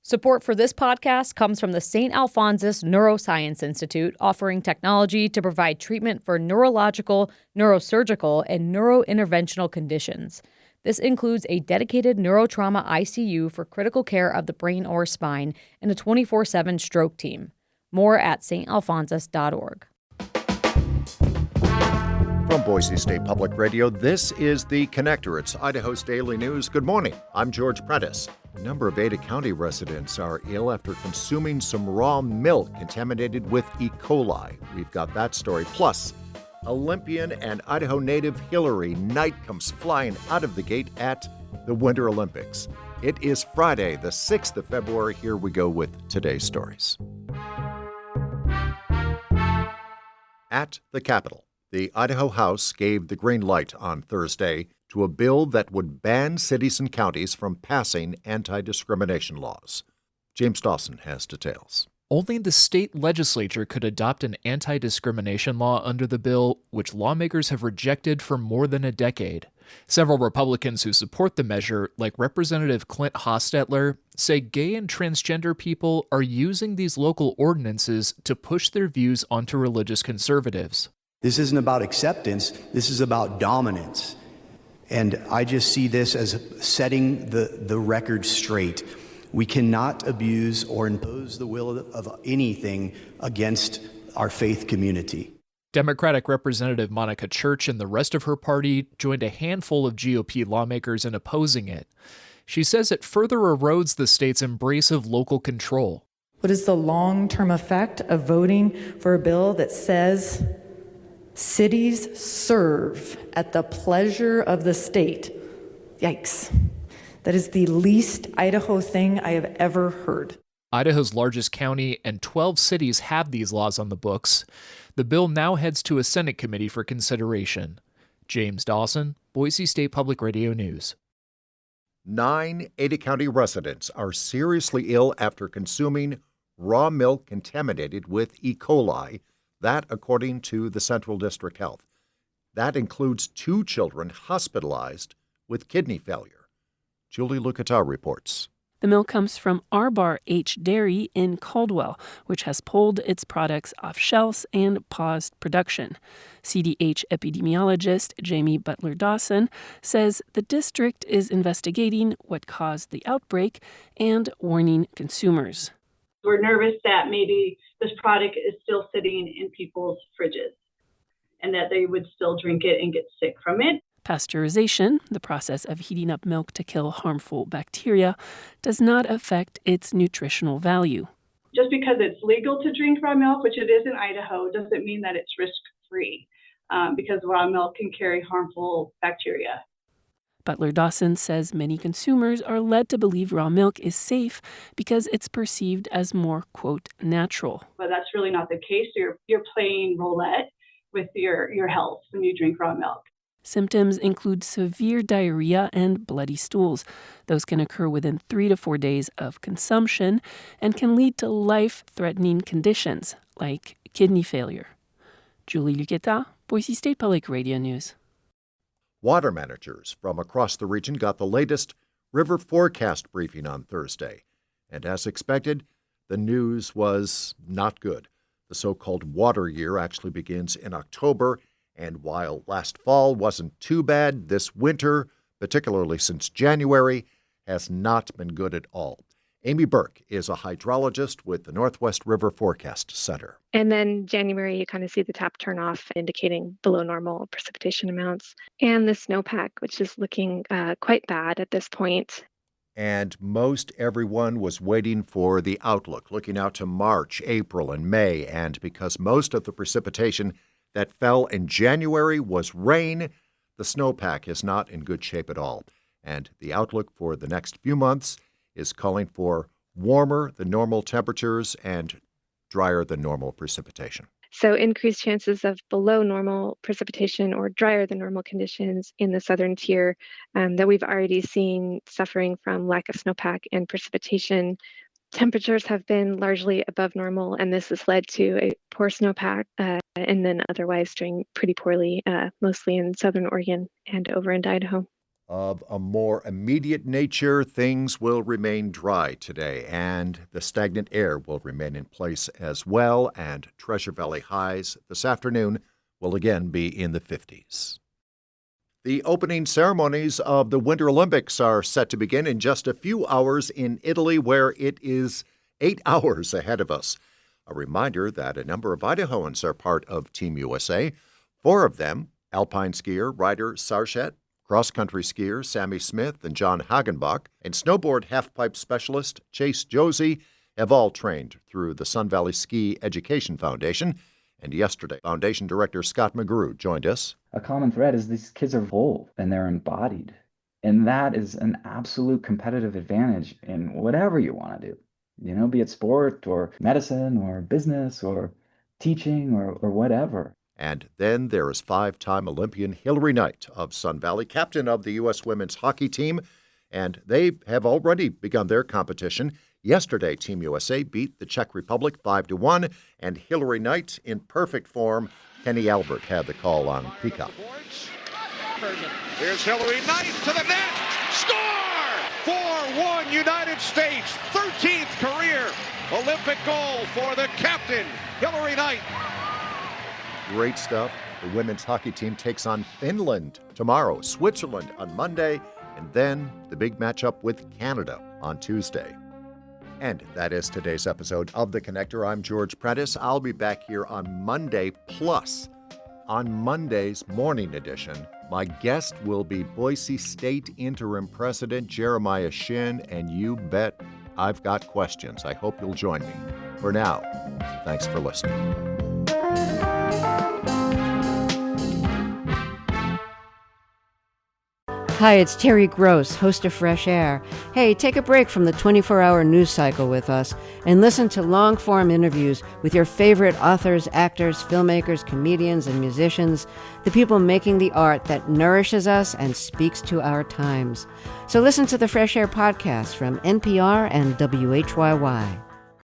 Support for this podcast comes from the St. Alphonsus Neuroscience Institute, offering technology to provide treatment for neurological, neurosurgical, and neurointerventional conditions. This includes a dedicated neurotrauma ICU for critical care of the brain or spine and a 24/7 stroke team. More at stalphonsus.org. From Boise State Public Radio, this is The Connector. It's Idaho's daily news. Good morning. I'm George Prentice. A number of Ada County residents are ill after consuming some raw milk contaminated with E. coli. We've got that story. Plus, Olympian and Idaho native Hilary Knight comes flying out of the gate at the Winter Olympics. It is Friday, the 6th of February. Here we go with today's stories. At the Capitol, the Idaho House gave the green light on Thursday to a bill that would ban cities and counties from passing anti-discrimination laws. James Dawson has details. Only the state legislature could adopt an anti-discrimination law under the bill, which lawmakers have rejected for more than a decade. Several Republicans who support the measure, like Representative Clint Hostetler, say gay and transgender people are using these local ordinances to push their views onto religious conservatives. This isn't about acceptance, this is about dominance. And I just see this as setting the record straight. We cannot abuse or impose the will of anything against our faith community. Democratic Representative Monica Church and the rest of her party joined a handful of GOP lawmakers in opposing it. She says it further erodes the state's embrace of local control. What is the long-term effect of voting for a bill that says cities serve at the pleasure of the state? Yikes. That is the least Idaho thing I have ever heard. Idaho's largest county and 12 cities have these laws on the books. The bill now heads to a Senate committee for consideration. James Dawson, Boise State Public Radio News. 9 Ada County residents are seriously ill after consuming raw milk contaminated with E. coli. That, according to the Central District Health. That includes 2 children hospitalized with kidney failure. Julie Lucatau reports. The milk comes from Arbar H. Dairy in Caldwell, which has pulled its products off shelves and paused production. CDH epidemiologist Jamie Butler-Dawson says the district is investigating what caused the outbreak and warning consumers. We're nervous that maybe this product is still sitting in people's fridges and that they would still drink it and get sick from it. Pasteurization, the process of heating up milk to kill harmful bacteria, does not affect its nutritional value. Just because it's legal to drink raw milk, which it is in Idaho, doesn't mean that it's risk-free because raw milk can carry harmful bacteria. Butler-Dawson says many consumers are led to believe raw milk is safe because it's perceived as more, quote, natural. But that's really not the case. You're playing roulette with your health when you drink raw milk. Symptoms include severe diarrhea and bloody stools. Those can occur within 3 to 4 days of consumption and can lead to life-threatening conditions like kidney failure. Julie Lucatau, Boise State Public Radio News. Water managers from across the region got the latest river forecast briefing on Thursday. And as expected, the news was not good. The so-called water year actually begins in October. And while last fall wasn't too bad, this winter, particularly since January, has not been good at all. Amy Burke is a hydrologist with the Northwest River Forecast Center. And then January, you kind of see the tap turn off, indicating below normal precipitation amounts. And the snowpack, which is looking quite bad at this point. And most everyone was waiting for the outlook, looking out to March, April, and May. And because most of the precipitation that fell in January was rain, the snowpack is not in good shape at all. And the outlook for the next few months is calling for warmer than normal temperatures and drier than normal precipitation. So increased chances of below normal precipitation or drier than normal conditions in the southern tier that we've already seen suffering from lack of snowpack and precipitation. Temperatures have been largely above normal, and this has led to a poor snowpack and then otherwise doing pretty poorly, mostly in southern Oregon and over in Idaho. Of a more immediate nature, things will remain dry today, and the stagnant air will remain in place as well, and Treasure Valley highs this afternoon will again be in the 50s. The opening ceremonies of the Winter Olympics are set to begin in just a few hours in Italy, where it is 8 hours ahead of us. A reminder that a number of Idahoans are part of Team USA. 4 of them, alpine skier Ryder Sarchet, cross-country skier Sammy Smith and John Hagenbach, and snowboard halfpipe specialist Chase Josie, have all trained through the Sun Valley Ski Education Foundation. And yesterday, Foundation Director Scott McGrew joined us. A common thread is these kids are bold and they're embodied. And that is an absolute competitive advantage in whatever you want to do, be it sport or medicine or business or teaching or whatever. And then there is 5-time Olympian Hilary Knight of Sun Valley, captain of the U.S. women's hockey team, and they have already begun their competition. Yesterday, Team USA beat the Czech Republic 5-1, and Hilary Knight in perfect form. Kenny Albert had the call on Peacock. Here's Hilary Knight to the net. Score! 4-1 United States. 13th career Olympic goal for the captain, Hilary Knight. Great stuff. The women's hockey team takes on Finland tomorrow, Switzerland on Monday, and then the big matchup with Canada on Tuesday. And that is today's episode of The Connector. I'm George Prentice. I'll be back here on Monday. Plus, on Monday's morning edition, my guest will be Boise State Interim President Jeremiah Shin, and you bet I've got questions. I hope you'll join me. For now, thanks for listening. Hi, it's Terry Gross, host of Fresh Air. Hey, take a break from the 24-hour news cycle with us and listen to long-form interviews with your favorite authors, actors, filmmakers, comedians, and musicians, the people making the art that nourishes us and speaks to our times. So listen to the Fresh Air podcast from NPR and WHYY.